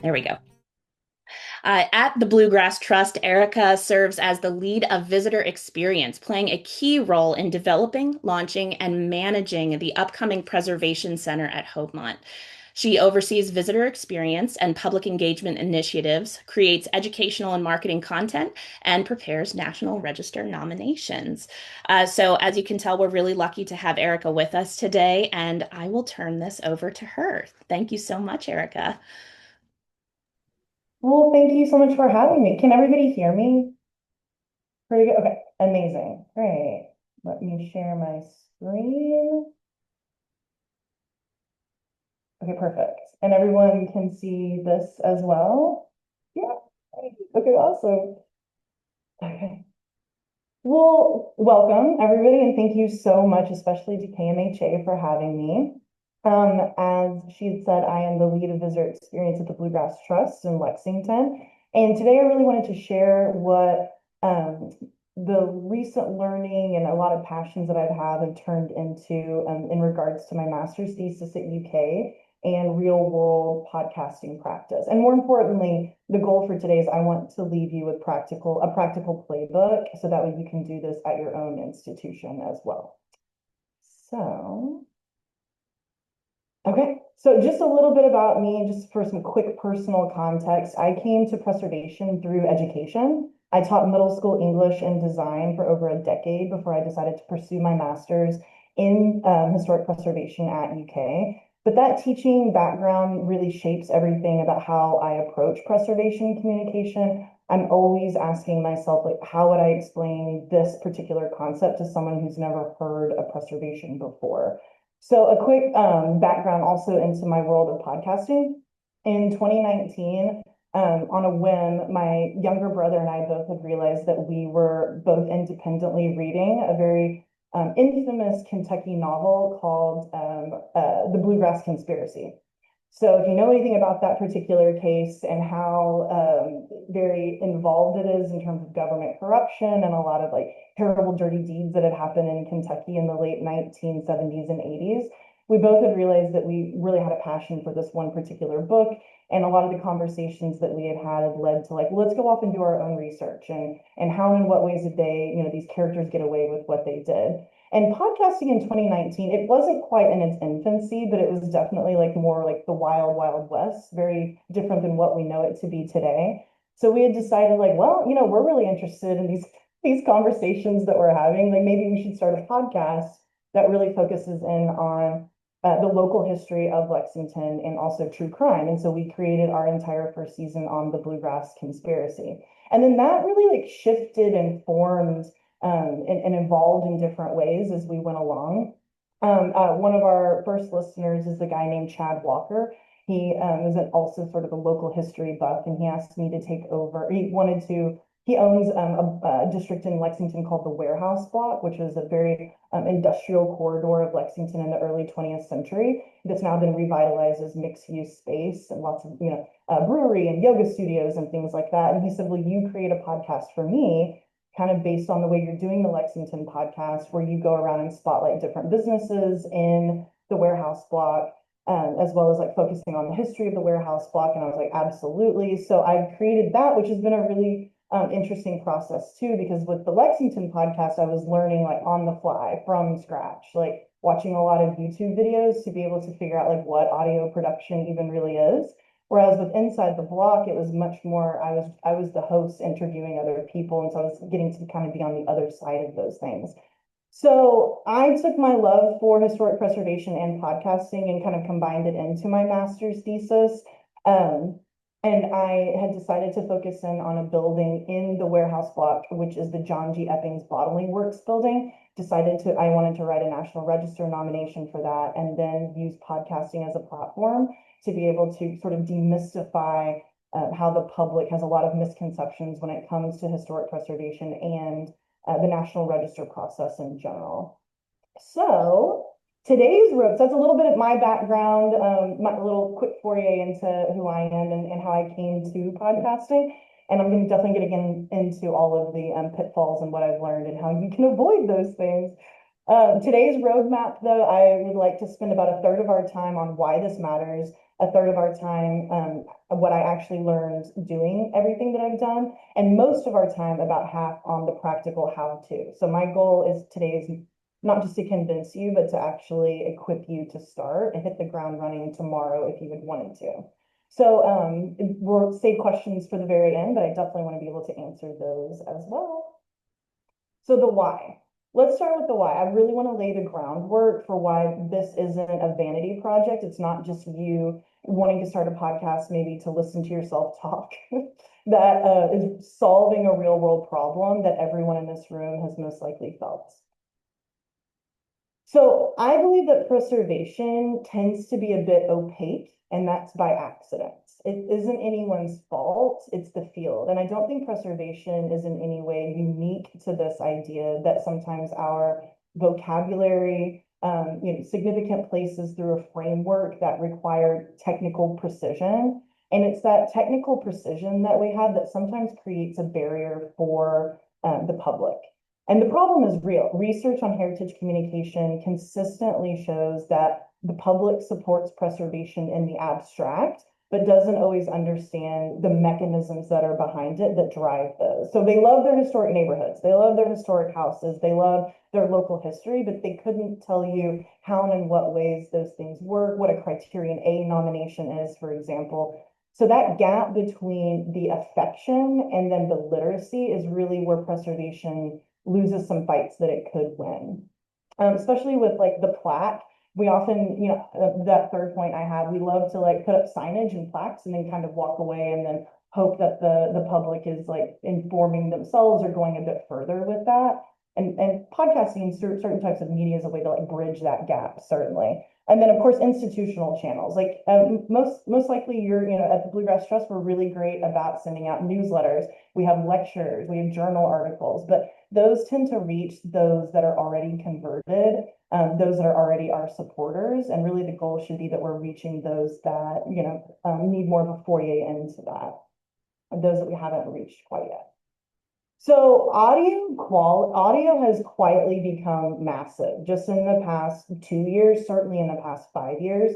There we go. At the Bluegrass Trust, Erica serves as the lead of visitor experience, playing a key role in developing, launching, and managing the upcoming Preservation Center at Hogemont. She oversees visitor experience and public engagement initiatives, creates educational and marketing content, and prepares National Register nominations. So, as you can tell, we're really lucky to have Erica with us today, and I will turn this over to her. Thank you so much, Erica. Well, thank you so much for having me. Can everybody hear me? Pretty good. Okay, amazing. Great. Let me share my screen. Okay, perfect. And everyone can see this as well? Yeah. Okay, awesome. Okay. Well, welcome everybody, and thank you so much, especially to KMHA for having me. As she had said, I am the lead of visitor experience at the Bluegrass Trust in Lexington. And today I really wanted to share what the recent learning and a lot of passions that I've had have turned into in regards to my master's thesis at UK and real world podcasting practice. And more importantly, the goal for today is I want to leave you with a practical playbook so that way you can do this at your own institution as well. So, okay, so just a little bit about me, just for some quick personal context. I came to preservation through education. I taught middle school English and design for over a decade before I decided to pursue my master's in historic preservation at UK. But that teaching background really shapes everything about how I approach preservation communication. I'm always asking myself, like, how would I explain this particular concept to someone who's never heard of preservation before? So a quick background also into my world of podcasting. In 2019, on a whim, my younger brother and I both had realized that we were both independently reading a very infamous Kentucky novel called The Bluegrass Conspiracy. So if you know anything about that particular case and how very involved it is in terms of government corruption and a lot of like terrible dirty deeds that had happened in Kentucky in the late 1970s and 80s, we both had realized that we really had a passion for this one particular book. And a lot of the conversations that we had led to like, well, let's go off and do our own research and how and what ways did they, these characters get away with what they did. And podcasting in 2019, it wasn't quite in its infancy, but it was definitely like more like the wild, wild west, very different than what we know it to be today. So we had decided like, well, we're really interested in these conversations that we're having. Like maybe we should start a podcast that really focuses in on the local history of Lexington and also true crime. And so we created our entire first season on the Bluegrass Conspiracy. And then that really like shifted and formed and evolved in different ways as we went along. One of our first listeners is a guy named Chad Walker. He is also sort of a local history buff, and he asked me to take over. He owns a district in Lexington called the Warehouse Block, which is a very industrial corridor of Lexington in the early 20th century that's now been revitalized as mixed-use space and lots of, brewery and yoga studios and things like that. And he said, will you create a podcast for me, kind of based on the way you're doing the Lexington podcast, where you go around and spotlight different businesses in the Warehouse Block, as well as like focusing on the history of the Warehouse Block. And I was like, absolutely. So I created that, which has been a really interesting process too, because with the Lexington podcast, I was learning like on the fly from scratch, like watching a lot of YouTube videos to be able to figure out like what audio production even really is. Whereas with Inside the Block, it was much more, I was the host interviewing other people. And so I was getting to kind of be on the other side of those things. So I took my love for historic preservation and podcasting and kind of combined it into my master's thesis. Um, and I had decided to focus in on a building in the Warehouse Block, which is the John G. Eppings Bottling Works building. I wanted to write a National Register nomination for that and then use podcasting as a platform to be able to sort of demystify how the public has a lot of misconceptions when it comes to historic preservation and the National Register process in general. So today's ropes, that's a little bit of my background, my little quick foray into who I am and how I came to podcasting. And I'm definitely going to get into all of the pitfalls and what I've learned and how you can avoid those things. Today's roadmap, though, I would like to spend about a third of our time on why this matters, a third of our time what I actually learned doing everything that I've done, and most of our time, about half on the practical how to. So my goal is today is not just to convince you, but to actually equip you to start and hit the ground running tomorrow if you would wanted to. So we'll save questions for the very end, but I definitely want to be able to answer those as well. So the why. Let's start with the why. I really want to lay the groundwork for why this isn't a vanity project. It's not just you wanting to start a podcast, maybe to listen to yourself talk, that is solving a real world problem that everyone in this room has most likely felt. So I believe that preservation tends to be a bit opaque, and that's by accident. It isn't anyone's fault, it's the field. And I don't think preservation is in any way unique to this idea that sometimes our vocabulary, significant places through a framework that require technical precision. And it's that technical precision that we have that sometimes creates a barrier for the public. And the problem is real. Research on heritage communication consistently shows that the public supports preservation in the abstract, but doesn't always understand the mechanisms that are behind it that drive those. So they love their historic neighborhoods, they love their historic houses, they love their local history, but they couldn't tell you how and in what ways those things work, what a criterion A nomination is, for example. So that gap between the affection and then the literacy is really where preservation loses some fights that it could win. Especially with like the plaque, we often, that third point I had, we love to like put up signage and plaques and then kind of walk away and then hope that the public is like informing themselves or going a bit further with that. And podcasting, certain types of media is a way to like bridge that gap, certainly. And then of course, institutional channels, like most likely you're, at the Bluegrass Trust, we're really great about sending out newsletters. We have lectures, we have journal articles, but those tend to reach those that are already converted, those that are already our supporters. And really the goal should be that we're reaching those that, need more of a foray into that, and those that we haven't reached quite yet. So audio has quietly become massive just in the past 2 years, certainly in the past 5 years.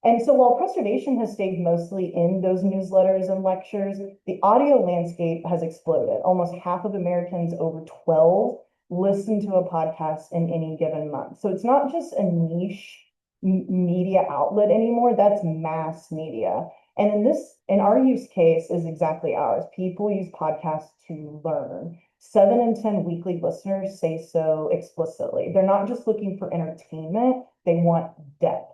And so while preservation has stayed mostly in those newsletters and lectures, the audio landscape has exploded. Almost half of Americans over 12 listen to a podcast in any given month. So it's not just a niche media outlet anymore, that's mass media. And in our use case is exactly ours. People use podcasts to learn. 7 in 10 weekly listeners say so explicitly. They're not just looking for entertainment, they want depth.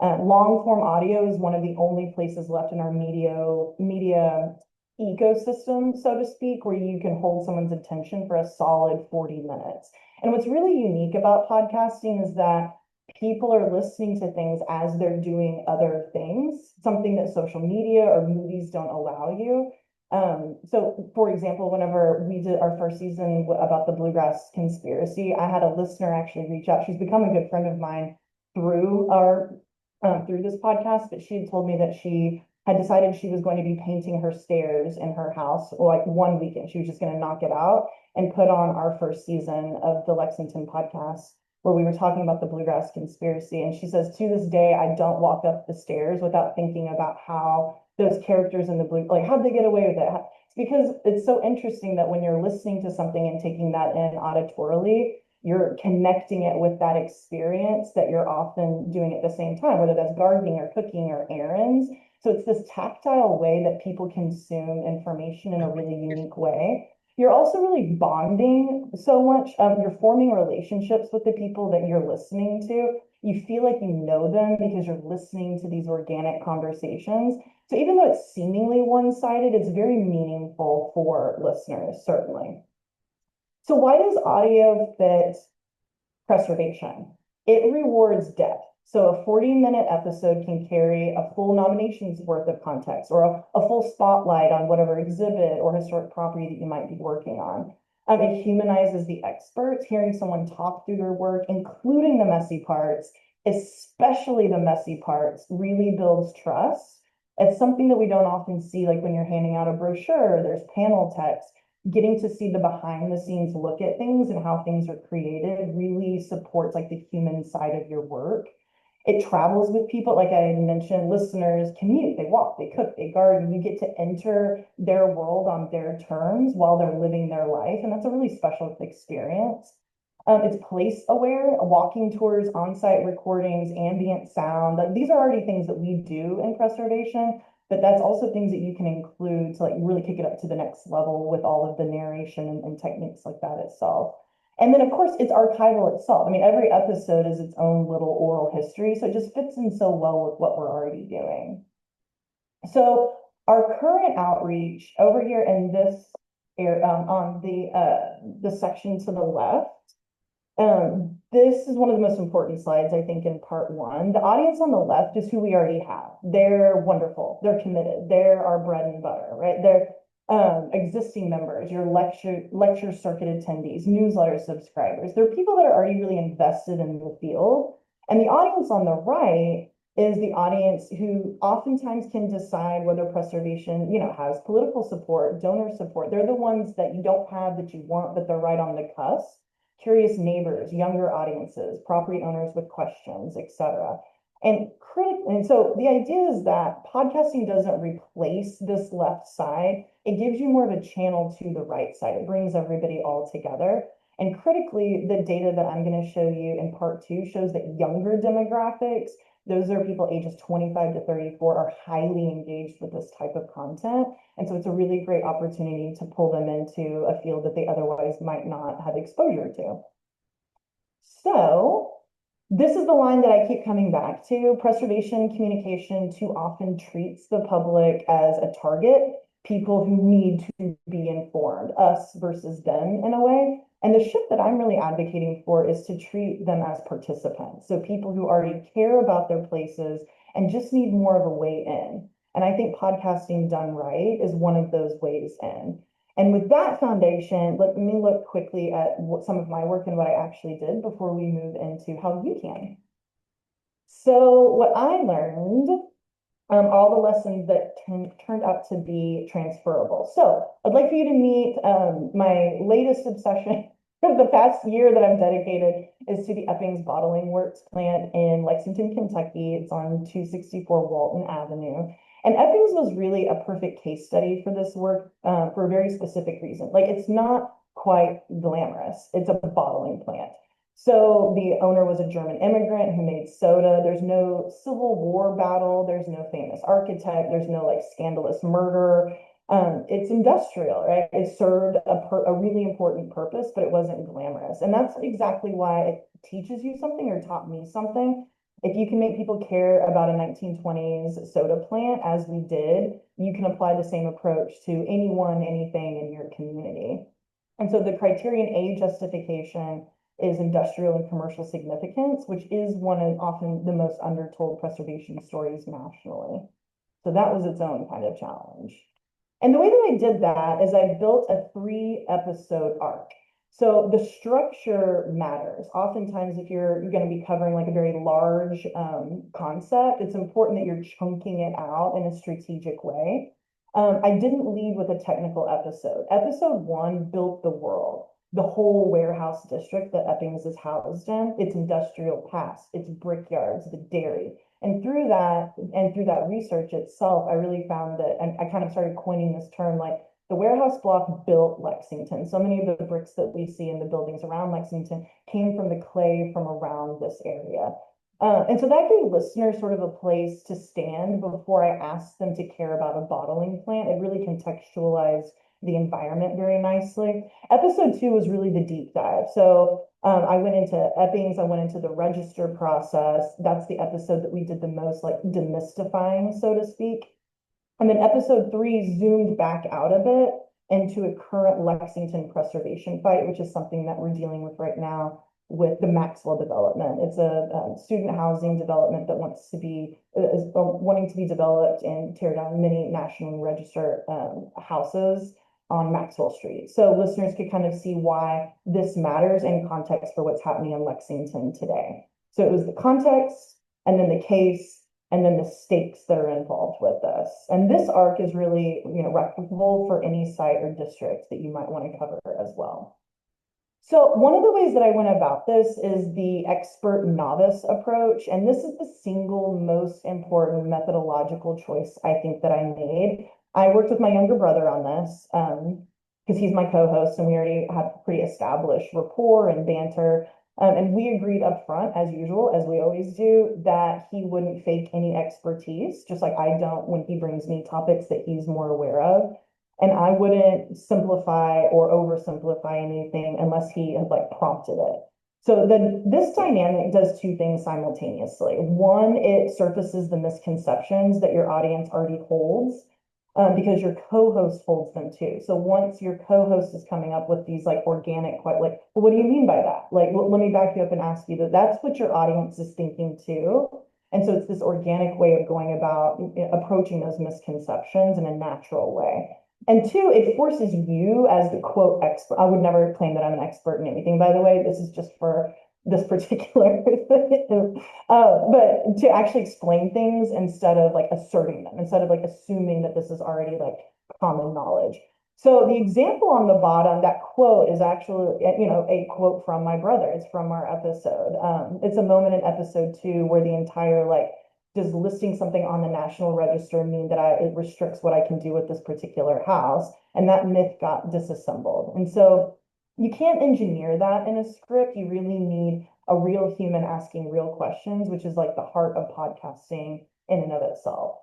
Long form audio is one of the only places left in our media ecosystem, so to speak, where you can hold someone's attention for a solid 40 minutes. And what's really unique about podcasting is that people are listening to things as they're doing other things, something that social media or movies don't allow you. So for example, whenever we did our first season about the Bluegrass conspiracy, I had a listener actually reach out. She's become a good friend of mine through through this podcast, but she had told me that she had decided she was going to be painting her stairs in her house like one weekend. She was just going to knock it out and put on our first season of the Lexington podcast, where we were talking about the Bluegrass conspiracy. And she says, to this day, I don't walk up the stairs without thinking about how those characters in the blue, like how'd they get away with it? It's because it's so interesting that when you're listening to something and taking that in auditorily, you're connecting it with that experience that you're often doing at the same time, whether that's gardening or cooking or errands. So it's this tactile way that people consume information in a really unique way. You're also really bonding so much. You're forming relationships with the people that you're listening to. You feel like you know them because you're listening to these organic conversations. So even though it's seemingly one-sided, it's very meaningful for listeners, certainly. So why does audio fit preservation? It rewards depth. So a 40-minute episode can carry a full nomination's worth of context or a full spotlight on whatever exhibit or historic property that you might be working on. It humanizes the experts. Hearing someone talk through their work, including the messy parts, especially the messy parts, really builds trust. It's something that we don't often see, like when you're handing out a brochure, there's panel text. Getting to see the behind the scenes look at things and how things are created really supports like the human side of your work. It travels with people. Like I mentioned, listeners commute, they walk, they cook, they garden. You get to enter their world on their terms while they're living their life. And that's a really special experience. It's place aware, walking tours, on-site recordings, ambient sound. Like, these are already things that we do in preservation, but that's also things that you can include to like really kick it up to the next level with all of the narration and techniques like that itself. And then of course it's archival itself. I mean, every episode is its own little oral history, so it just fits in so well with what we're already doing. So our current outreach over here in this area, on the section to the left, this is one of the most important slides, I think, in part one. The audience on the left is who we already have. They're wonderful. They're committed. They're our bread and butter, right? They're existing members, your lecture circuit attendees, newsletter subscribers. They're people that are already really invested in the field. And the audience on the right is the audience who oftentimes can decide whether preservation, has political support, donor support. They're the ones that you don't have that you want, but they're right on the cusp. Curious neighbors, younger audiences, property owners with questions, etc. And so the idea is that podcasting doesn't replace this left side. It gives you more of a channel to the right side. It brings everybody all together. And critically, the data that I'm going to show you in part two shows that younger demographics, those are people ages 25 to 34, are highly engaged with this type of content. And so it's a really great opportunity to pull them into a field that they otherwise might not have exposure to. So this is the line that I keep coming back to. Preservation communication too often treats the public as a target, people who need to be informed, us versus them in a way. And the shift that I'm really advocating for is to treat them as participants. So people who already care about their places and just need more of a way in. And I think podcasting done right is one of those ways in. And with that foundation, let me look quickly at some of my work and what I actually did before we move into how you can. So what I learned, all the lessons that turned out to be transferable. So I'd like for you to meet my latest obsession for the past year that I've dedicated is to the Eppings Bottling Works plant in Lexington, Kentucky. It's on 264 Walton Avenue. And Eppings was really a perfect case study for this work for a very specific reason. Like, it's not quite glamorous. It's a bottling plant. So the owner was a German immigrant who made soda. There's no Civil War battle. There's no famous architect. There's no like scandalous murder. It's industrial, right? It served a really important purpose, but it wasn't glamorous. And that's exactly why it teaches you something or taught me something. If you can make people care about a 1920s soda plant, as we did, you can apply the same approach to anyone, anything in your community. And so the criterion A justification is industrial and commercial significance, which is one of often the most undertold preservation stories nationally. So that was its own kind of challenge. And the way that I did that is I built a 3-episode arc. So the structure matters. Oftentimes, if you're going to be covering like a very large concept, it's important that you're chunking it out in a strategic way. I didn't lead with a technical episode. Episode 1 built the world, the whole warehouse district that Eppings is housed in, its industrial past, its brickyards, the dairy. And through that research itself, I really found that, and I kind of started coining this term, like, the warehouse block built Lexington. So many of the bricks that we see in the buildings around Lexington came from the clay from around this area. And so that gave listeners sort of a place to stand before I asked them to care about a bottling plant. It really contextualized the environment very nicely. Episode 2 was really the deep dive. So I went into Eppings, I went into the register process. That's the episode that we did the most, like, demystifying, so to speak. And then episode 3 zoomed back out a bit into a current Lexington preservation fight, which is something that we're dealing with right now with the Maxwell development. It's a student housing development that wants to be wanting to be developed and tear down many nationally registered houses on Maxwell Street. So listeners could kind of see why this matters in context for what's happening in Lexington today. So it was the context, and then the case, and then the stakes that are involved with this. And this arc is really, replicable for any site or district that you might want to cover as well. So one of the ways that I went about this is the expert novice approach. And this is the single most important methodological choice I think that I made. I worked with my younger brother on this because he's my co-host and we already have pretty established rapport and banter. And we agreed up front, as usual, as we always do, that he wouldn't fake any expertise, just like I don't when he brings me topics that he's more aware of. And I wouldn't simplify or oversimplify anything unless he had like prompted it. So then this dynamic does two things simultaneously. One, it surfaces the misconceptions that your audience already holds, because your co-host holds them too. So once your co-host is coming up with these like organic, quite like, well, what do you mean by that? Like, let me back you up and ask you that that's what your audience is thinking too. And so it's this organic way of going about approaching those misconceptions in a natural way. And two, it forces you as the quote expert. I would never claim that I'm an expert in anything, by the way. This is just for this particular but to actually explain things instead of like asserting them, instead of like assuming that this is already like common knowledge. So the example on the bottom, that quote is actually, a quote from my brother. It's from our episode. It's a moment in episode 2 where the entire like, does listing something on the National Register mean that it restricts what I can do with this particular house? And that myth got disassembled. And so you can't engineer that in a script. You really need a real human asking real questions, which is like the heart of podcasting in and of itself.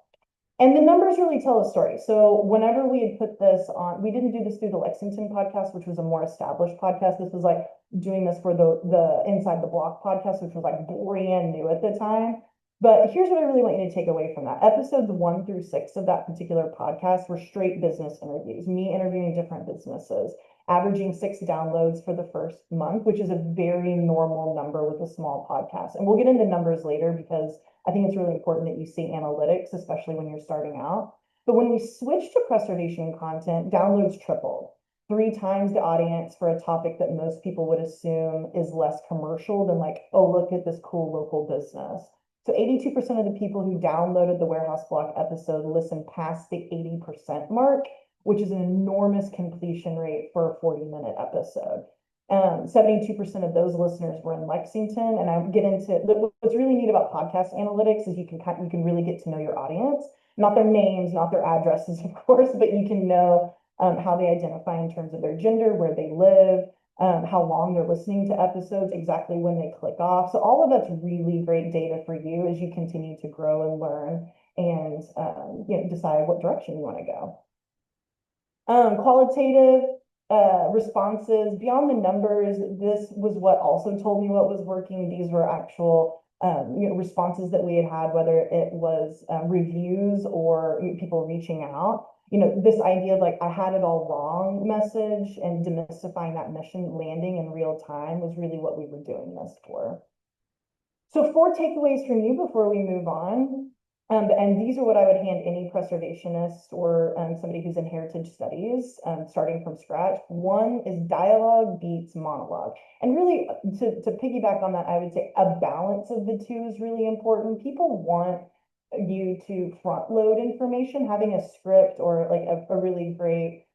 And the numbers really tell a story. So whenever we had put this on, we didn't do this through the Lexington podcast, which was a more established podcast. This was like doing this for the Inside the Block podcast, which was like brand new at the time. But here's what I really want you to take away from that. Episodes 1 through 6 of that particular podcast were straight business interviews, me interviewing different businesses, averaging 6 downloads for the first month, which is a very normal number with a small podcast. And we'll get into numbers later because I think it's really important that you see analytics, especially when you're starting out. But when we switched to preservation content, downloads tripled. 3 times the audience for a topic that most people would assume is less commercial than like, oh, look at this cool local business. So 82% of the people who downloaded the Warehouse Block episode listened past the 80% mark, which is an enormous completion rate for a 40-minute episode. 72% of those listeners were in Lexington. And I get into what's really neat about podcast analytics is you can really get to know your audience, not their names, not their addresses, of course, but you can know how they identify in terms of their gender, where they live, how long they're listening to episodes, exactly when they click off. So all of that's really great data for you as you continue to grow and learn and decide what direction you want to go. Qualitative responses beyond the numbers. This was what also told me what was working. These were actual responses that we had, whether it was reviews or people reaching out. This idea of like, I had it all wrong message and demystifying that mission landing in real time was really what we were doing this for. So 4 takeaways from you before we move on. And these are what I would hand any preservationist or somebody who's in heritage studies, starting from scratch. 1 is dialogue beats monologue. And really, to piggyback on that, I would say a balance of the two is really important. People want you to front load information. Having a script or like a really great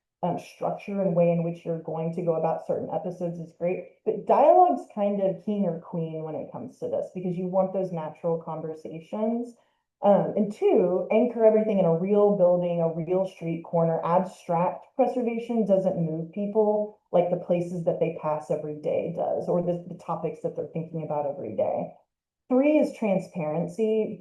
structure and way in which you're going to go about certain episodes is great. But dialogue's kind of king or queen when it comes to this because you want those natural conversations. And 2, anchor everything in a real building, a real street corner. Abstract preservation doesn't move people like the places that they pass every day does, or the topics that they're thinking about every day. 3 is transparency.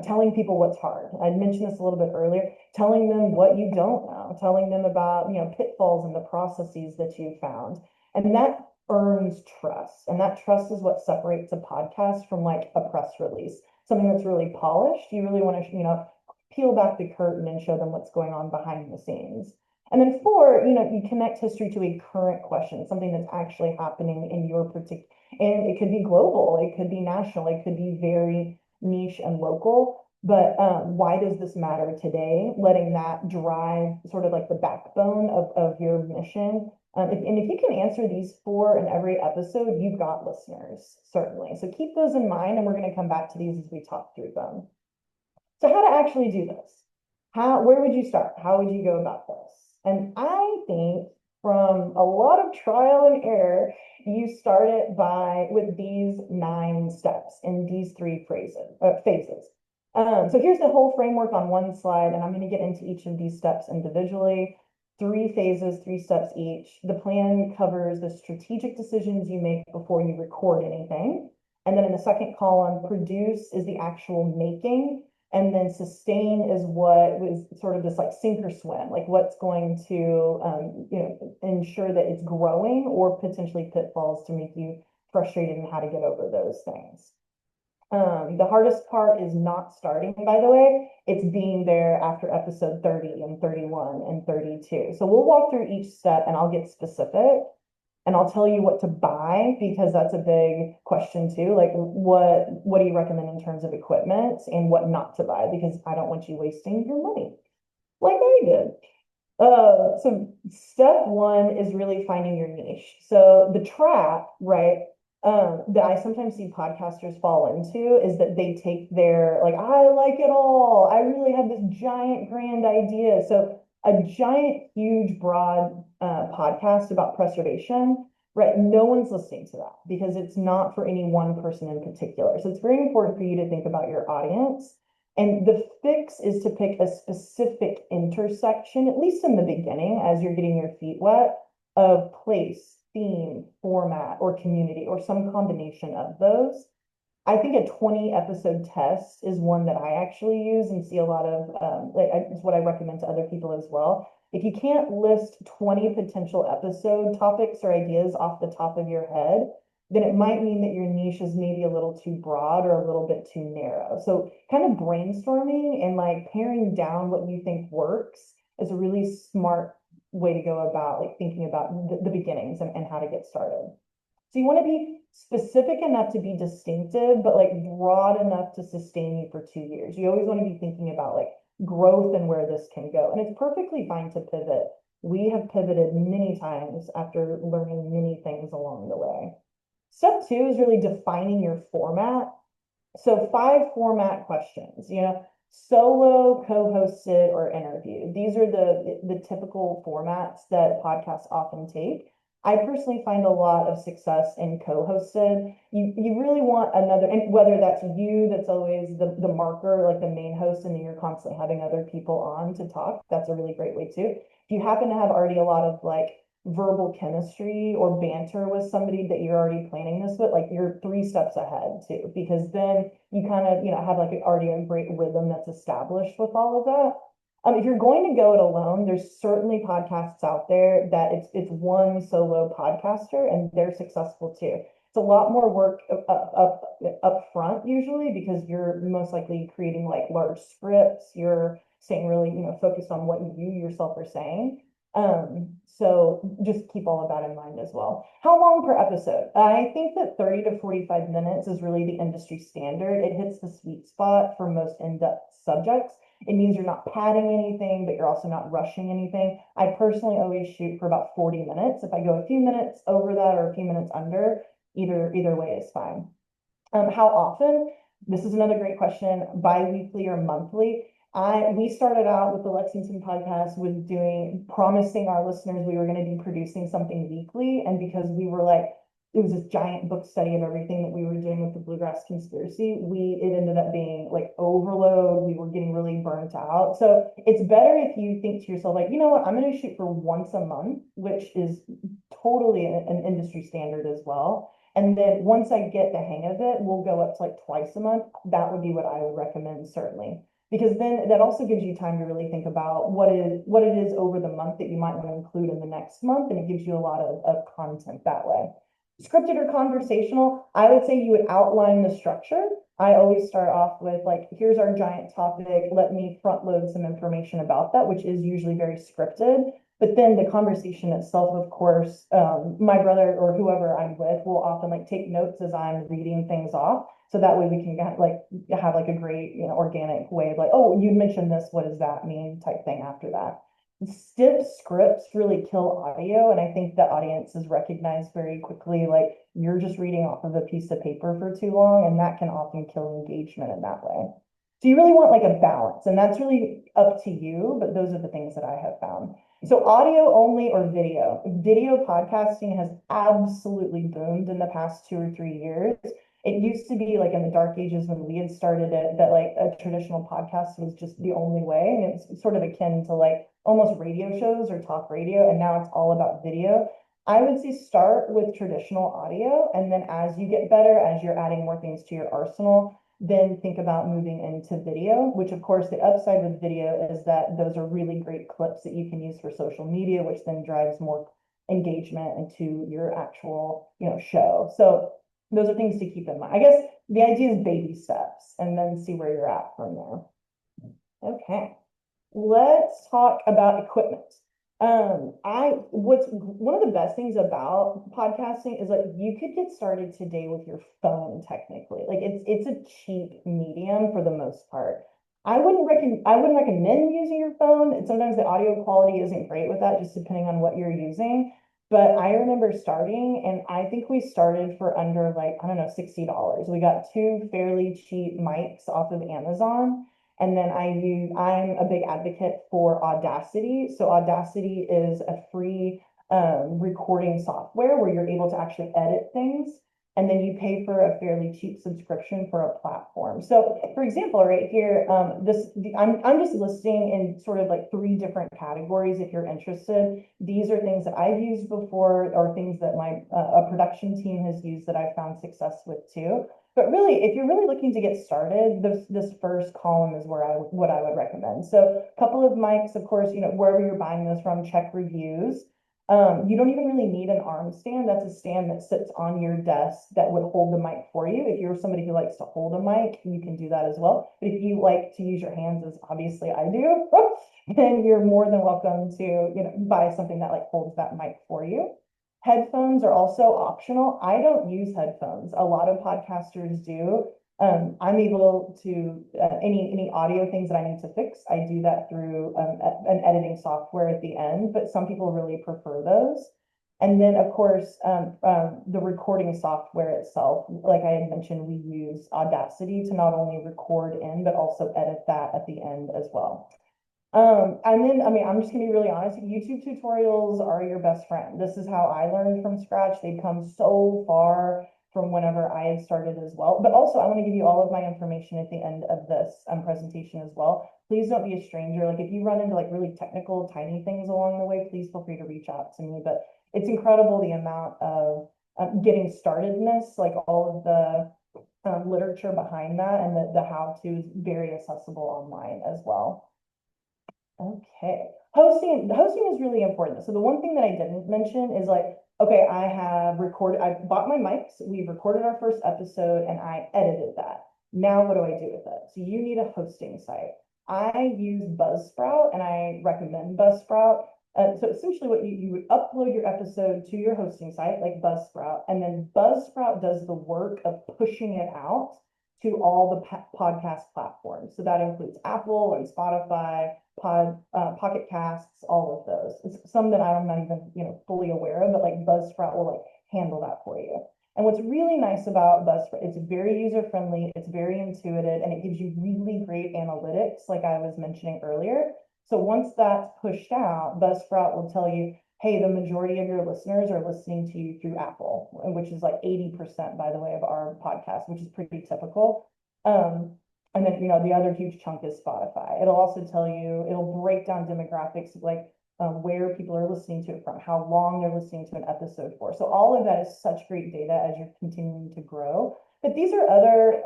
Telling people what's hard. I'd mentioned this a little bit earlier. Telling them what you don't know. Telling them about pitfalls and the processes that you found, and that earns trust. And that trust is what separates a podcast from like a press release. Something that's really polished. You really want to peel back the curtain and show them what's going on behind the scenes. And then 4, you connect history to a current question, something that's actually happening in your particular. And it could be global, it could be national, it could be very niche and local. But why does this matter today? Letting that drive sort of like the backbone of your mission. And if you can answer these 4 in every episode, you've got listeners, certainly. So keep those in mind, and we're going to come back to these as we talk through them. So how to actually do this? Where would you start? How would you go about this? And I think from a lot of trial and error, you start it with these 9 steps in these 3 phases. So here's the whole framework on one slide, and I'm going to get into each of these steps individually. 3 phases, 3 steps each. The plan covers the strategic decisions you make before you record anything. And then in the second column, produce is the actual making. And then sustain is what was sort of this like sink or swim, like what's going to ensure that it's growing or potentially pitfalls to make you frustrated and how to get over those things. The hardest part is not starting, by the way. It's being there after episode 30 and 31 and 32. So we'll walk through each step and I'll get specific and I'll tell you what to buy because that's a big question too. Like what do you recommend in terms of equipment and what not to buy because I don't want you wasting your money like I did. So step one is really finding your niche. So the trap, right, that I sometimes see podcasters fall into is that they take their, like, I like it all. I really have this giant grand idea. So a giant, huge, broad podcast about preservation, right? No one's listening to that because it's not for any one person in particular. So it's very important for you to think about your audience. And the fix is to pick a specific intersection, at least in the beginning, as you're getting your feet wet, of place, theme, format, or community, or some combination of those. I think a 20 episode test is one that I actually use and see a lot of, it's what I recommend to other people as well. If you can't list 20 potential episode topics or ideas off the top of your head, then it might mean that your niche is maybe a little too broad or a little bit too narrow. So kind of brainstorming and like paring down what you think works is a really smart way to go about like thinking about the beginnings and how to get started. So you want to be specific enough to be distinctive, but like broad enough to sustain you for 2 years. You always want to be thinking about like growth and where this can go. And it's perfectly fine to pivot. We have pivoted many times after learning many things along the way. Step 2 is really defining your format. So 5 format questions, solo, co-hosted, or interview. These are the typical formats that podcasts often take. I personally find a lot of success in co-hosted. You really want another, and whether that's you, that's always the marker, like the main host, and then you're constantly having other people on to talk. That's a really great way too. If you happen to have already a lot of like verbal chemistry or banter with somebody that you're already planning this with, like you're 3 steps ahead too, because then you kind of, have like already a great rhythm that's established with all of that. If you're going to go it alone, there's certainly podcasts out there that it's one solo podcaster and they're successful too. It's a lot more work up front usually because you're most likely creating like large scripts. You're staying really, focused on what you yourself are saying. So just keep all of that in mind as well. How long per episode? I think that 30 to 45 minutes is really the industry standard. It hits the sweet spot for most in-depth subjects. It means you're not padding anything, but you're also not rushing anything. I personally always shoot for about 40 minutes. If I go a few minutes over that or a few minutes under, either way is fine. How often? This is another great question. Bi-weekly or monthly? We started out with the Lexington podcast with promising our listeners we were going to be producing something weekly. And because we were like, it was this giant book study of everything that we were doing with the Bluegrass Conspiracy, it ended up being like overload. We were getting really burnt out. So it's better if you think to yourself, like, you know what, I'm going to shoot for once a month, which is totally an industry standard as well. And then once I get the hang of it, we'll go up to like twice a month. That would be what I would recommend, certainly. Because then that also gives you time to really think about what it is over the month that you might want to include in the next month. And it gives you a lot of content that way. Scripted or conversational, I would say you would outline the structure. I always start off with like, here's our giant topic. Let me front load some information about that, which is usually very scripted. But then the conversation itself, of course, my brother or whoever I'm with will often like take notes as I'm reading things off. So that way we can have like a great, organic way of like, oh, you mentioned this, what does that mean type thing after that. Stiff scripts really kill audio. And I think the audiences recognize very quickly, like you're just reading off of a piece of paper for too long. And that can often kill engagement in that way. So you really want like a balance, and that's really up to you, but those are the things that I have found. So audio only or video? Video podcasting has absolutely boomed in the past 2 or 3 years. It used to be like in the dark ages when we had started it, that like a traditional podcast was just the only way. And it's sort of akin to like almost radio shows or talk radio. And now it's all about video. I would say start with traditional audio. And then as you get better, as you're adding more things to your arsenal, then think about moving into video, which of course the upside with video is that those are really great clips that you can use for social media, which then drives more engagement into your actual, show. So those are things to keep in mind. I guess the idea is baby steps and then see where you're at from there. Okay, let's talk about equipment. What's one of the best things about podcasting is like you could get started today with your phone technically. Like it's a cheap medium for the most part. I wouldn't recommend using your phone. And sometimes the audio quality isn't great with that, just depending on what you're using. But I remember starting, and I think we started for under like, I don't know, $60. We got two fairly cheap mics off of Amazon. And then I'm a big advocate for Audacity. So Audacity is a free recording software where you're able to actually edit things. And then you pay for a fairly cheap subscription for a platform. So for example, right here, I'm just listing in sort of like 3 different categories if you're interested. These are things that I've used before or things that my a production team has used that I've found success with too. But really, if you're really looking to get started, this first column is what I would recommend. So a couple of mics, of course, wherever you're buying this from, check reviews. You don't even really need an arm stand. That's a stand that sits on your desk that would hold the mic for you. If you're somebody who likes to hold a mic, you can do that as well. But if you like to use your hands, as obviously I do, then you're more than welcome to, buy something that like holds that mic for you. Headphones are also optional. I don't use headphones. A lot of podcasters do. I'm able to any audio things that I need to fix, I do that through an editing software at the end, but some people really prefer those. And then, of course, the recording software itself, like I had mentioned, we use Audacity to not only record in, but also edit that at the end as well. And then, I mean, I'm just gonna be really honest, YouTube tutorials are your best friend. This is how I learned from scratch. They've come so far from whenever I had started as well. But also, I want to give you all of my information at the end of this presentation as well. Please don't be a stranger. Like if you run into like really technical, tiny things along the way, please feel free to reach out to me. But it's incredible the amount of getting startedness, like all of the literature behind that and the how-to is very accessible online as well. Okay. Hosting is really important. So the one thing that I didn't mention is like, okay, I bought my mics, we've recorded our first episode and I edited that. Now what do I do with it? So you need a hosting site. I use Buzzsprout and I recommend Buzzsprout. So essentially what you would upload your episode to your hosting site like Buzzsprout, and then Buzzsprout does the work of pushing it out to all the podcast platforms. So that includes Apple and Spotify, Pocket Casts, all of those. It's some that I'm not even, fully aware of, but like Buzzsprout will like handle that for you. And what's really nice about Buzzsprout, it's very user-friendly, it's very intuitive, and it gives you really great analytics, like I was mentioning earlier. So once that's pushed out, Buzzsprout will tell you, hey, the majority of your listeners are listening to you through Apple, which is like 80%, by the way, of our podcast, which is pretty typical. And then, the other huge chunk is Spotify. It'll also tell you, it'll break down demographics of like where people are listening to it from, how long they're listening to an episode for. So all of that is such great data as you're continuing to grow. But these are other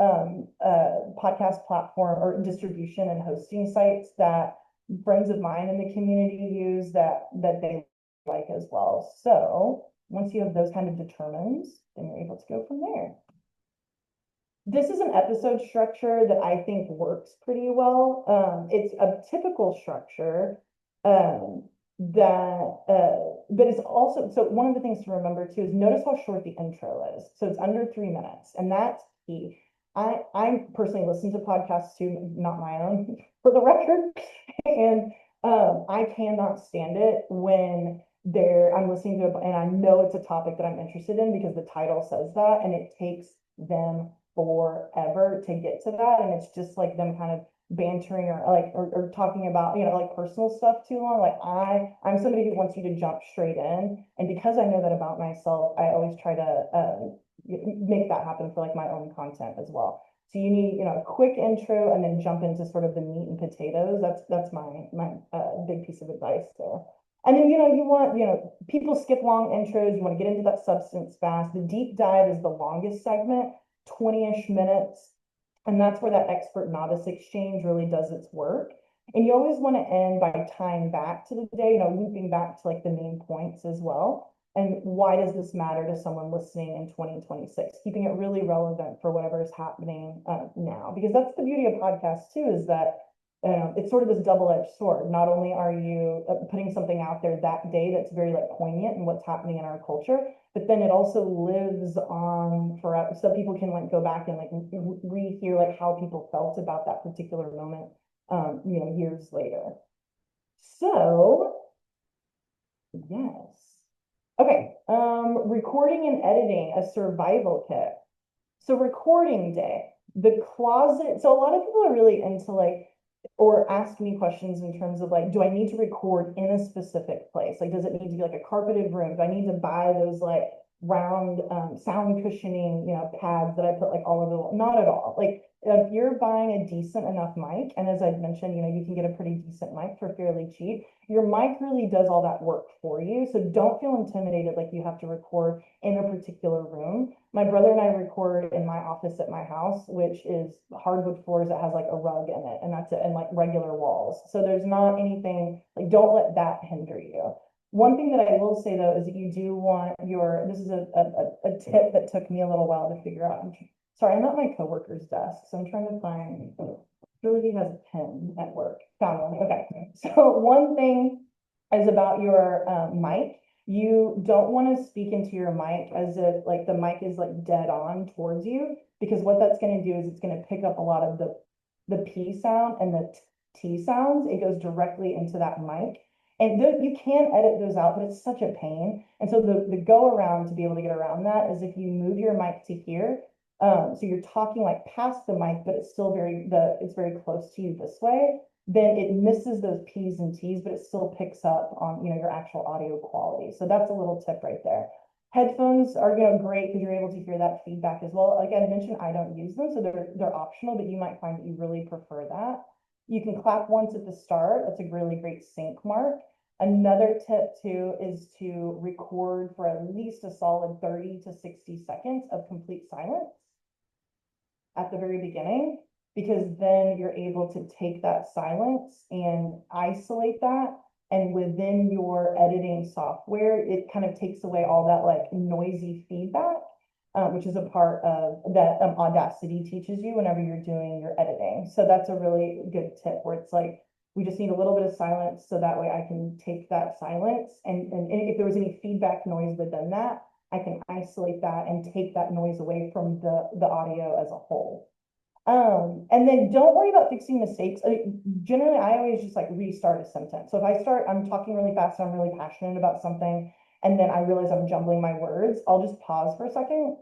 podcast platform or distribution and hosting sites that friends of mine in the community use that they like as well. So once you have those kind of determined, then you're able to go from there. This is an episode structure that I think works pretty well. It's a typical structure but it's also, so one of the things to remember too is notice how short the intro is. So it's under 3 minutes, and that's key. I personally listen to podcasts too, not my own, for the record, and I cannot stand it when I'm listening to it and I know it's a topic that I'm interested in because the title says that, and it takes them forever to get to that. And it's just like them kind of bantering or talking about, like personal stuff too long. Like I'm somebody who wants you to jump straight in. And because I know that about myself, I always try to make that happen for like my own content as well. So you need, a quick intro and then jump into sort of the meat and potatoes. That's my big piece of advice there. And then, you want, people skip long intros. You want to get into that substance fast. The deep dive is the longest segment, 20-ish minutes. And that's where that expert novice exchange really does its work. And you always want to end by tying back to the day, looping back to like the main points as well. And why does this matter to someone listening in 2026? Keeping it really relevant for whatever is happening now, because that's the beauty of podcasts too, is that it's sort of this double-edged sword. Not only are you putting something out there that day that's very like poignant in what's happening in our culture, but then it also lives on forever. So people can like go back and like rehear like how people felt about that particular moment, years later. So yes. Okay, recording and editing, a survival kit. So recording day, the closet. So a lot of people are really into like, or ask me questions in terms of like, do I need to record in a specific place? Like, does it need to be like a carpeted room? Do I need to buy those like round sound cushioning, pads that I put like all over the wall? Not at all. Like if you're buying a decent enough mic, and as I've mentioned, you can get a pretty decent mic for fairly cheap. Your mic really does all that work for you. So don't feel intimidated like you have to record in a particular room. My brother and I record in my office at my house, which is hardwood floors that has like a rug in it, and that's it, and like regular walls. So there's not anything like, don't let that hinder you. One thing that I will say though is that you do want this is a tip that took me a little while to figure out. Sorry, I'm at my coworker's desk, so I'm trying to find, really has a pen at work. Found one. Okay. So one thing is about your mic. You don't want to speak into your mic as if like the mic is like dead on towards you, because what that's going to do is it's going to pick up a lot of the P sound and the T sounds. It goes directly into that mic. And you can edit those out, but it's such a pain. And so the go around to be able to get around that is if you move your mic to here, so you're talking like past the mic, but it's still it's very close to you this way, then it misses those P's and T's, but it still picks up on, your actual audio quality. So that's a little tip right there. Headphones are, great because you're able to hear that feedback as well. Like I mentioned, I don't use them, so they're optional, but you might find that you really prefer that. You can clap once at the start. That's a really great sync mark. Another tip too is to record for at least a solid 30 to 60 seconds of complete silence at the very beginning, because then you're able to take that silence and isolate that. And within your editing software, it kind of takes away all that like noisy feedback, which is a part of that Audacity teaches you whenever you're doing your editing. So that's a really good tip where it's like, we just need a little bit of silence so that way I can take that silence and if there was any feedback noise within that, I can isolate that and take that noise away from the audio as a whole. And then don't worry about fixing mistakes. Generally, I always just like restart a sentence. So if I'm talking really fast and I'm really passionate about something, and then I realize I'm jumbling my words, I'll just pause for a second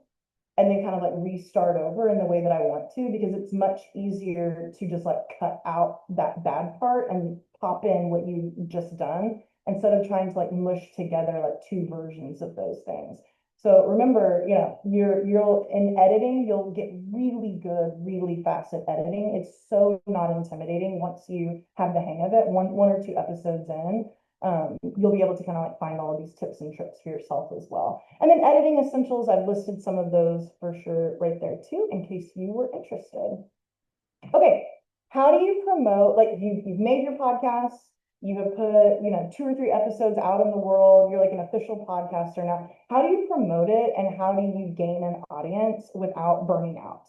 and then kind of like restart over in the way that I want to, because it's much easier to just like cut out that bad part and pop in what you just done instead of trying to like mush together like two versions of those things. So remember, you'll in editing, you'll get really good, really fast at editing. It's so not intimidating once you have the hang of it. One or two episodes in, you'll be able to kind of like find all of these tips and tricks for yourself as well. And then editing essentials, I've listed some of those for sure right there too, in case you were interested. Okay, how do you promote, like you've made your podcast, you have put, 2 or 3 episodes out in the world, you're like an official podcaster now. How do you promote it and how do you gain an audience without burning out?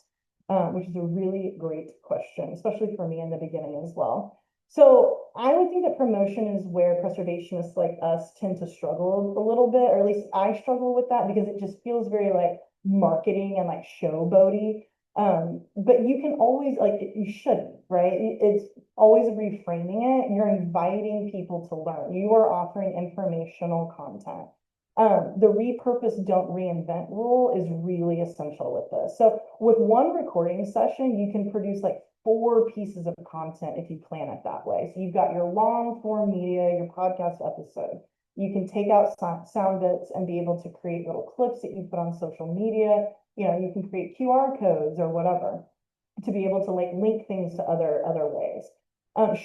Which is a really great question, especially for me in the beginning as well. So I would think that promotion is where preservationists like us tend to struggle a little bit, or at least I struggle with that because it just feels very like marketing and like showboaty. But you can always like, you shouldn't, right? It's always reframing it. You're inviting people to learn. You are offering informational content. The repurpose, don't reinvent rule is really essential with this. So with one recording session, you can produce like 4 pieces of content if you plan it that way. So you've got your long form media, your podcast episode. You can take out sound bits and be able to create little clips that you put on social media. You can create QR codes or whatever to be able to like link things to other ways.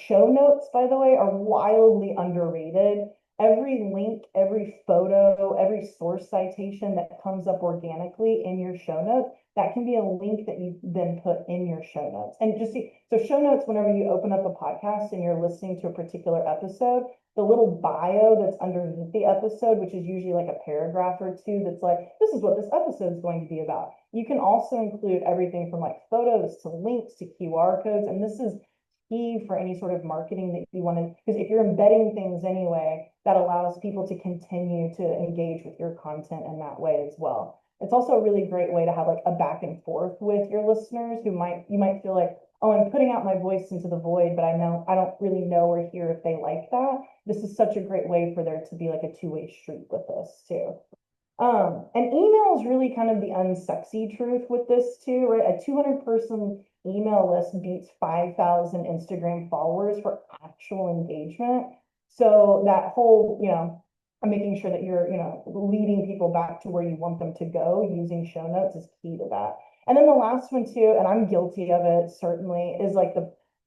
Show notes, by the way, are wildly underrated. Every link, every photo, every source citation that comes up organically in your show notes, that can be a link that you then put in your show notes. And just see, so show notes, whenever you open up a podcast and you're listening to a particular episode, the little bio that's underneath the episode, which is usually like a paragraph or two, that's like, this is what this episode is going to be about. You can also include everything from like photos to links to QR codes. And this is key for any sort of marketing that you want to, because if you're embedding things anyway, that allows people to continue to engage with your content in that way as well. It's also a really great way to have like a back and forth with your listeners you might feel like, oh, I'm putting out my voice into the void, but I don't really know or hear if they like that. This is such a great way for there to be like a two-way street with this too. And email is really kind of the unsexy truth with this too, right? A 200-person email list beats 5,000 Instagram followers for actual engagement. So that whole, making sure that you're, leading people back to where you want them to go using show notes is key to that. And then the last one too, and I'm guilty of it certainly, is like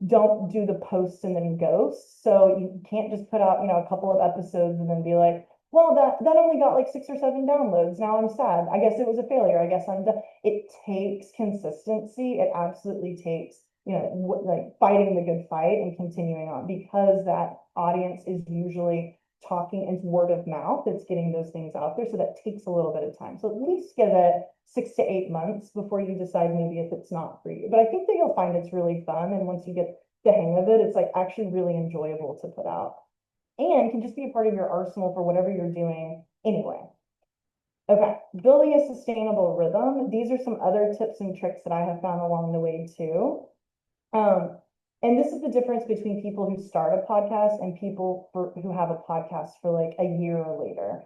don't do the posts and then ghost. So you can't just put out, a couple of episodes and then be like, well, that only got like 6 or 7 downloads. Now I'm sad. I guess it was a failure. I guess I'm done. It takes consistency. It absolutely takes, like fighting the good fight and continuing on, because that audience is usually talking, it's word of mouth. It's getting those things out there. So that takes a little bit of time. So at least give it 6 to 8 months before you decide maybe if it's not for you. But I think that you'll find it's really fun. And once you get the hang of it, it's like actually really enjoyable to put out and can just be a part of your arsenal for whatever you're doing anyway. Okay, building a sustainable rhythm. These are some other tips and tricks that I have found along the way too. And this is the difference between people who start a podcast and people who have a podcast for like a year or later.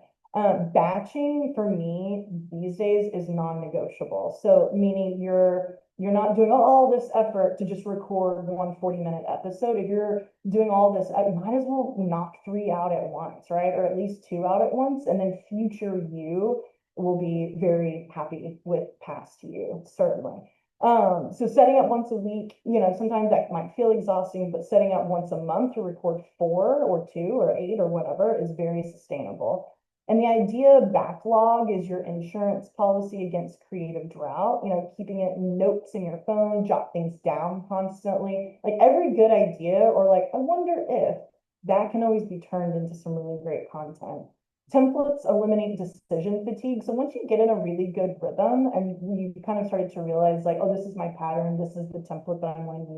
Batching for me these days is non-negotiable. So meaning you're not doing all this effort to just record one 40-minute episode. If you're doing all this, I might as well knock 3 out at once, right? Or at least 2 out at once. And then future you will be very happy with past you, certainly. So setting up once a week, sometimes that might feel exhausting, but setting up once a month to record 4 or 2 or 8 or whatever is very sustainable. And the idea of backlog is your insurance policy against creative drought, keeping it in notes in your phone, jot things down constantly. Like every good idea, or like, I wonder if, that can always be turned into some really great content. Templates eliminate decision fatigue. So once you get in a really good rhythm and you kind of started to realize like, oh, this is my pattern, this is the template that I'm going to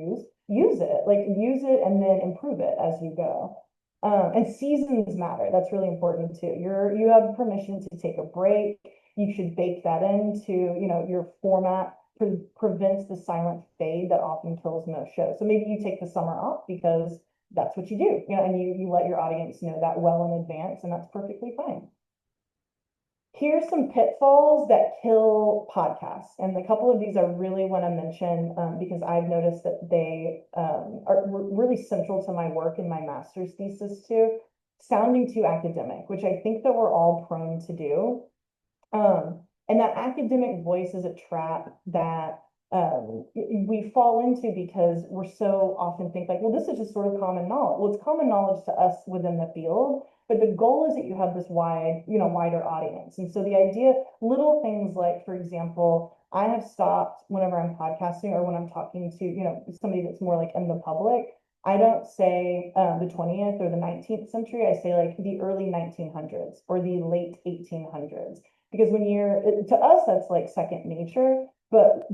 use it and then improve it as you go. And seasons matter. That's really important too. You have permission to take a break. You should bake that into, your format. Prevents the silent fade that often kills most shows. So maybe you take the summer off because that's what you do, and you let your audience know that well in advance, and that's perfectly fine. Here's some pitfalls that kill podcasts. And a couple of these I really want to mention because I've noticed that they are really central to my work in my master's thesis too. Sounding too academic, which I think that we're all prone to do. And that academic voice is a trap that we fall into because we're so often think like, well, this is just sort of common knowledge. Well, it's common knowledge to us within the field, but the goal is that you have this wider audience. And so the idea, little things like, for example, I have stopped whenever I'm podcasting or when I'm talking to, somebody that's more like in the public, I don't say the 20th or the 19th century. I say like the early 1900s or the late 1800s. Because to us, that's like second nature. But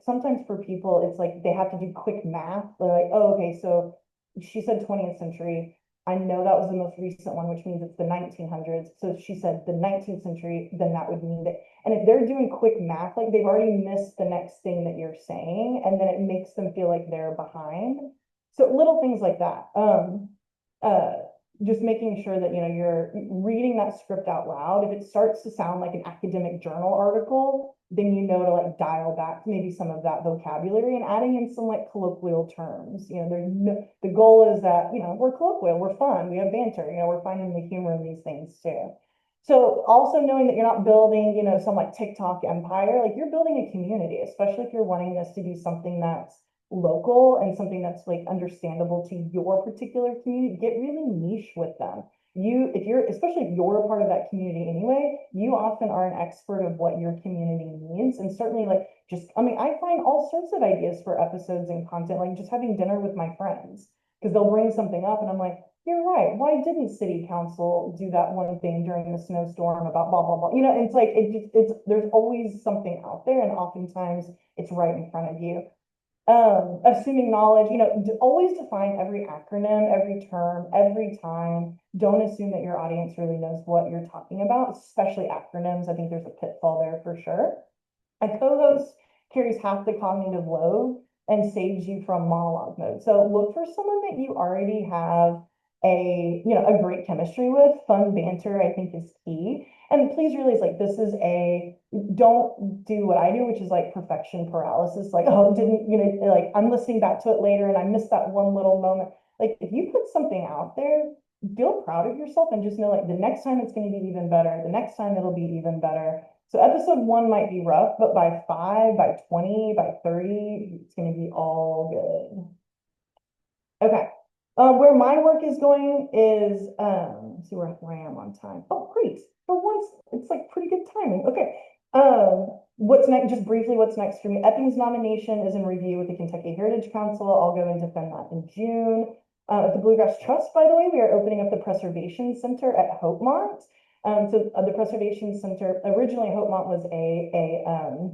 sometimes for people, it's like they have to do quick math. They're like, oh, okay, so she said 20th century. I know that was the most recent one, which means it's the 1900s. So if she said the 19th century, then that would mean that. And if they're doing quick math, like they've already missed the next thing that you're saying, and then it makes them feel like they're behind. So little things like that. just making sure that, you're reading that script out loud. If it starts to sound like an academic journal article, then you know to like dial back maybe some of that vocabulary and adding in some like colloquial terms. The goal is that, we're colloquial, we're fun, we have banter, we're finding the humor in these things too. So also knowing that you're not building, some like TikTok empire, like you're building a community, especially if you're wanting this to be something that's local and something that's like understandable to your particular community. Get really niche with them. Especially if you're a part of that community anyway, you often are an expert of what your community needs. And certainly like I find all sorts of ideas for episodes and content, like just having dinner with my friends, because they'll bring something up and I'm like, you're right. Why didn't city council do that one thing during the snowstorm about blah, blah, blah? It's like, there's always something out there and oftentimes it's right in front of you. Assuming knowledge, always define every acronym, every term, every time. Don't assume that your audience really knows what you're talking about, especially acronyms. I think there's a pitfall there for sure. A co-host carries half the cognitive load and saves you from monologue mode. So look for someone that you already have a great chemistry with. Fun banter, I think, is key. And please realize like don't do what I do, which is like perfection paralysis. Like, oh, didn't, like I'm listening back to it later and I missed that one little moment. Like if you put something out there, feel proud of yourself and just know like the next time it's going to be even better. The next time it'll be even better. So episode 1 might be rough, but by 5, by 20, by 30, it's going to be all good. Okay. Where my work is going is, see where I am on time. Oh, great. For once, it's like pretty good timing. Okay. What's next? Just briefly, what's next for me? Epping's nomination is in review with the Kentucky Heritage Council. I'll go and defend that in June. At the Bluegrass Trust, by the way, we are opening up the Preservation Center at Hopemont. The Preservation Center, originally Hopemont was a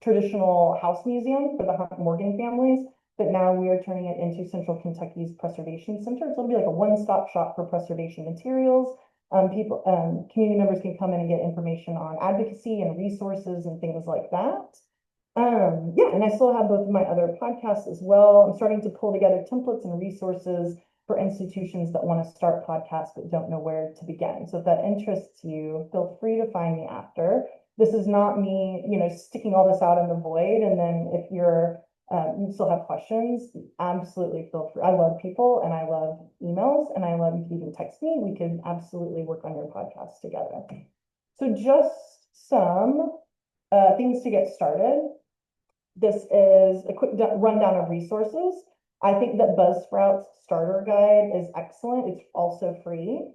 traditional house museum for the Hunt Morgan families, but now we are turning it into Central Kentucky's Preservation Center. So it'll be like a one-stop shop for preservation materials. Community members can come in and get information on advocacy and resources and things like that. Yeah, and I still have both of my other podcasts as well. I'm starting to pull together templates and resources for institutions that want to start podcasts but don't know where to begin. So if that interests you, feel free to find me after. This is not me, sticking all this out in the void. And then if you still have questions, absolutely feel free. I love people and I love emails and I love you can even text me. We could absolutely work on your podcast together. So just some things to get started. This is a quick rundown of resources. I think that Buzzsprout's starter guide is excellent. It's also free.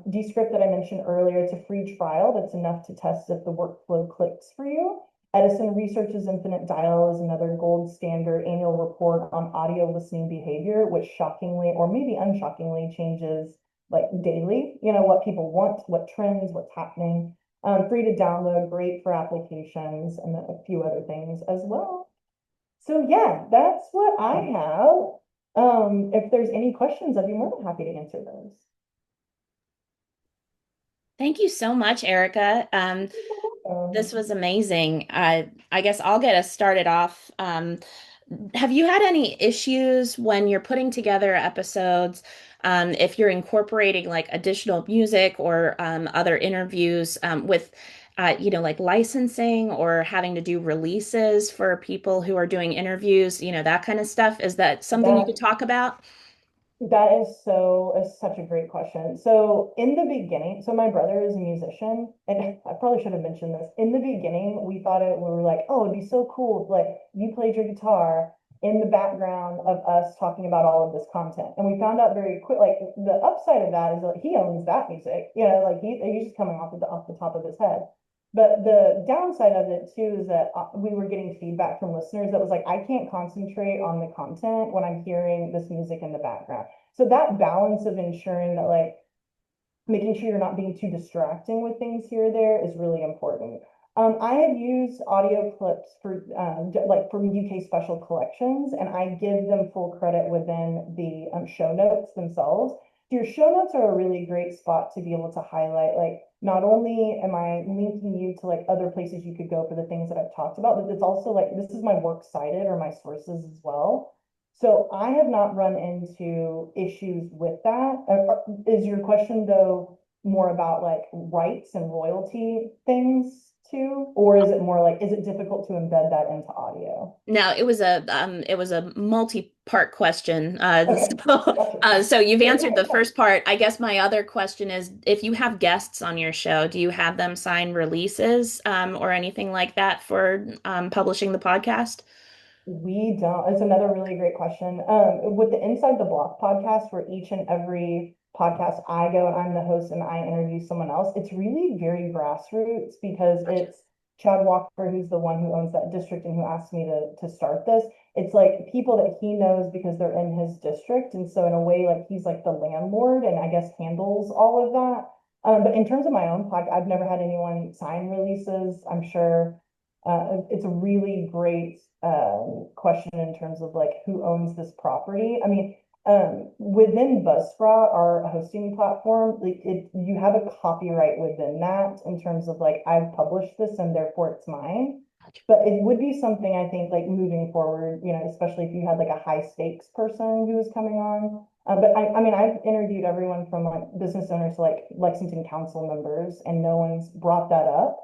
Descript that I mentioned earlier, it's a free trial that's enough to test if the workflow clicks for you. Edison Research's Infinite Dial is another gold standard annual report on audio listening behavior, which shockingly or maybe unshockingly changes like daily, what people want, what trends, what's happening. Free to download, great for applications, and a few other things as well. So yeah, that's what I have. If there's any questions, I'd be more than happy to answer those. Thank you so much, Erica. This was amazing. I guess I'll get us started off. Have you had any issues when you're putting together episodes, if you're incorporating like additional music or other interviews with, like licensing or having to do releases for people who are doing interviews, that kind of stuff? Is that something you could talk about? That is such a great question. So in the beginning, so my brother is a musician, and I probably should have mentioned this. In the beginning, we were like, oh, it'd be so cool if like you played your guitar in the background of us talking about all of this content. And we found out very quick, like the upside of that is that he owns that music, like he's just coming off the top of his head. But the downside of it too is that we were getting feedback from listeners that was like, I can't concentrate on the content when I'm hearing this music in the background. So that balance of ensuring that like making sure you're not being too distracting with things here or there is really important. I have used audio clips for like from UK special collections, and I give them full credit within the show notes themselves. Your show notes are a really great spot to be able to highlight, like, not only am I linking you to like other places you could go for the things that I've talked about, but it's also like, this is my works cited or my sources as well. So I have not run into issues with that. Is your question though more about like rights and royalty things too? Or is it more like, is it difficult to embed that into audio? No, it was a multi-part question. Okay, gotcha. So you've Yeah, answered yeah, the first part. I guess my other question is, if you have guests on your show, do you have them sign releases or anything like that for publishing the podcast? we don't. It's another really great question. With the Inside the Block podcast, where each and every podcast I go and I'm the host and I interview someone else, it's really very grassroots because it's Chad Walker, who's the one who owns that district and who asked me to start this. It's like people that he knows because they're in his district. And so in a way, like he's like the landlord and I guess handles all of that. But in terms of my own podcast, I've never had anyone sign releases. I'm sure it's a really great question in terms of like who owns this property. I mean, within Buzzsprout, our hosting platform, like you have a copyright within that in terms of like I've published this and therefore it's mine. But it would be something I think like moving forward, especially if you had like a high stakes person who was coming on. But I mean, I've interviewed everyone from like business owners to like Lexington council members, and no one's brought that up.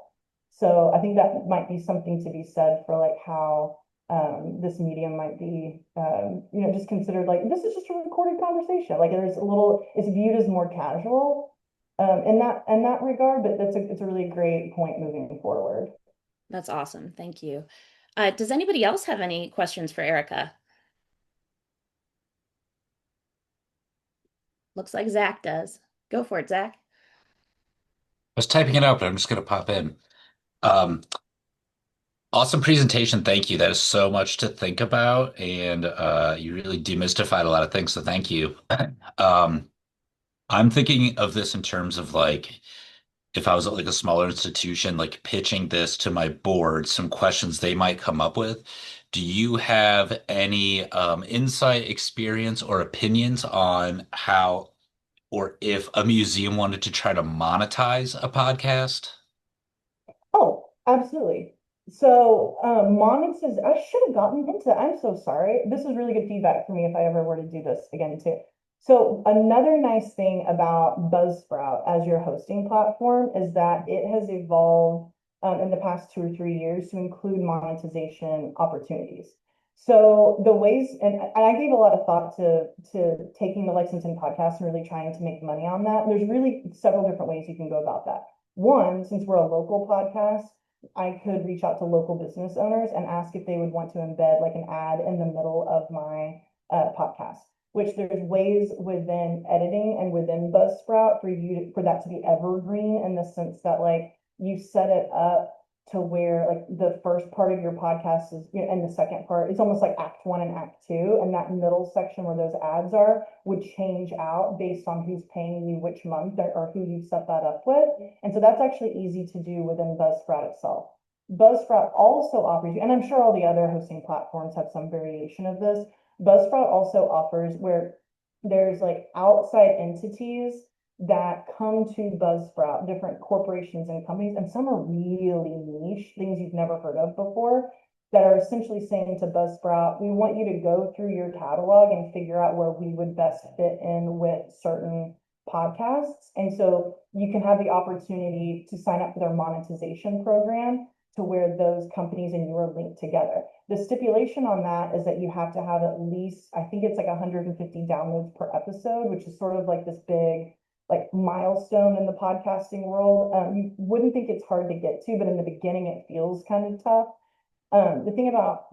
So I think that might be something to be said for like how this medium might be, just considered like this is just a recorded conversation. Like there's a little, it's viewed as more casual in that regard. But it's a really great point moving forward. That's awesome. Thank you. Does anybody else have any questions for Erica? Looks like Zach does. Go for it, Zach. Was typing it out, but I'm just going to pop in. Um, awesome presentation. Thank you. That is so much to think about, and you really demystified a lot of things. So thank you. Um, I'm thinking of this in terms of like if I was at like a smaller institution, like pitching this to my board, some questions they might come up with. Do you have any insight, experience, or opinions on how or if a museum wanted to try to monetize a podcast? Oh, absolutely. So, monetization, I should have gotten into that. I'm so sorry. This is really good feedback for me if I ever were to do this again too. So, another nice thing about Buzzsprout as your hosting platform is that it has evolved in the past 2 or 3 years to include monetization opportunities. So the ways, and I gave a lot of thought to taking the Lexington podcast and really trying to make money on that. There's really several different ways you can go about that. One, since we're a local podcast, I could reach out to local business owners and ask if they would want to embed like an ad in the middle of my podcast, which there's ways within editing and within Buzzsprout for that to be evergreen in the sense that like you set it up to where like the first part of your podcast is, and the second part, it's almost like act one and act two. And that middle section where those ads are would change out based on who's paying you which month or who you set that up with. And so that's actually easy to do within Buzzsprout itself. Buzzsprout also offers you, and I'm sure all the other hosting platforms have some variation of this. Buzzsprout also offers where there's like outside entities that come to Buzzsprout, different corporations and companies, and some are really niche, things you've never heard of before, that are essentially saying to Buzzsprout, we want you to go through your catalog and figure out where we would best fit in with certain podcasts. And so you can have the opportunity to sign up for their monetization program to where those companies and you are linked together. The stipulation on that is that you have to have at least, I think it's like 150 downloads per episode, which is sort of like this big like milestone in the podcasting world. You wouldn't think it's hard to get to, but in the beginning it feels kind of tough. The thing about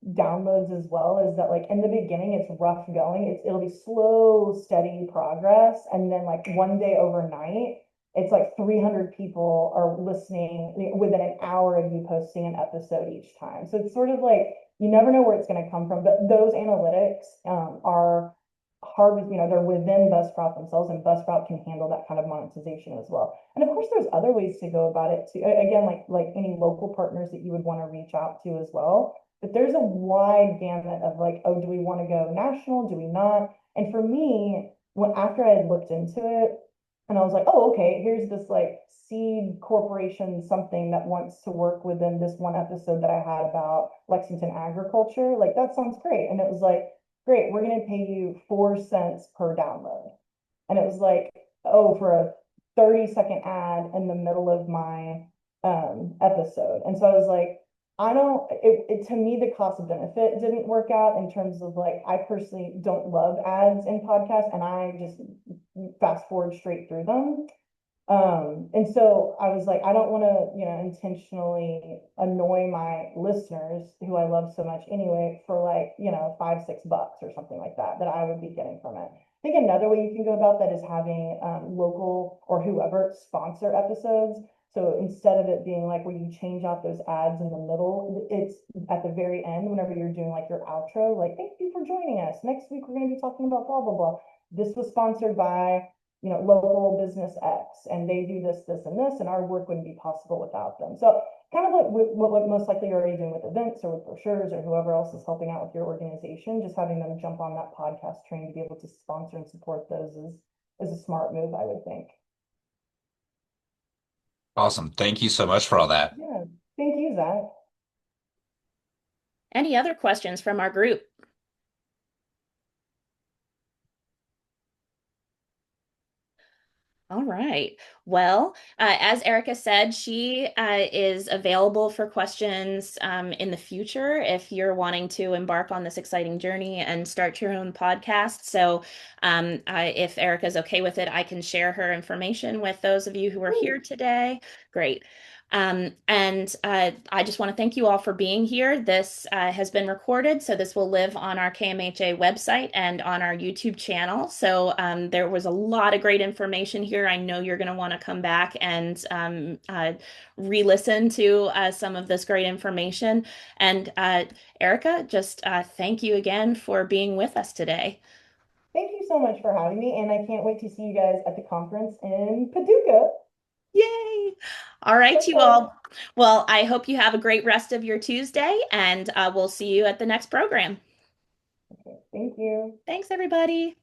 downloads as well is that like in the beginning it's rough going. It'll be slow, steady progress, and then like one day overnight, it's like 300 people are listening within an hour of you posting an episode each time. So it's sort of like you never know where it's going to come from, but those analytics are hard, they're within Buzzsprout themselves, and Buzzsprout can handle that kind of monetization as well. And of course, there's other ways to go about it too. Again, like any local partners that you would want to reach out to as well. But there's a wide gamut of like, oh, do we want to go national? Do we not? And for me, after I had looked into it, And I was like, oh, okay, here's this like seed corporation something that wants to work within this one episode that I had about Lexington agriculture. Like, that sounds great. And it was like, great, we're going to pay you 4 cents per download. And it was like, oh, for a 30-second ad in the middle of my episode. And so I was like, I don't, to me, the cost of benefit didn't work out in terms of like, I personally don't love ads in podcasts and I just fast forward straight through them. And so I was like, I don't want to, intentionally annoy my listeners who I love so much anyway for like, $5, $6 or something like that, that I would be getting from it. I think another way you can go about that is having local or whoever sponsor episodes. So instead of it being like where you change out those ads in the middle, it's at the very end, whenever you're doing like your outro, like, thank you for joining us. Next week, we're going to be talking about blah, blah, blah. This was sponsored by local business X, and they do this, this, and this, and our work wouldn't be possible without them. So kind of like what most likely you're already doing with events or with brochures or whoever else is helping out with your organization, just having them jump on that podcast train to be able to sponsor and support those is a smart move, I would think. Awesome. Thank you so much for all that. Yeah. Thank you, Zach. Any other questions from our group? All right. Well, as Erica said, she is available for questions in the future if you're wanting to embark on this exciting journey and start your own podcast. So, if Erica's okay with it, I can share her information with those of you who are here today. Great. And I just want to thank you all for being here. This has been recorded, so this will live on our KMHA website and on our YouTube channel. So there was a lot of great information here. I know you're going to want to come back and re-listen to some of this great information. And Erica, just thank you again for being with us today. Thank you so much for having me, and I can't wait to see you guys at the conference in Paducah. Yay! All right, So you fun. all. Well, I hope you have a great rest of your Tuesday, and we'll see you at the next program. Okay, thank you. Thanks, everybody.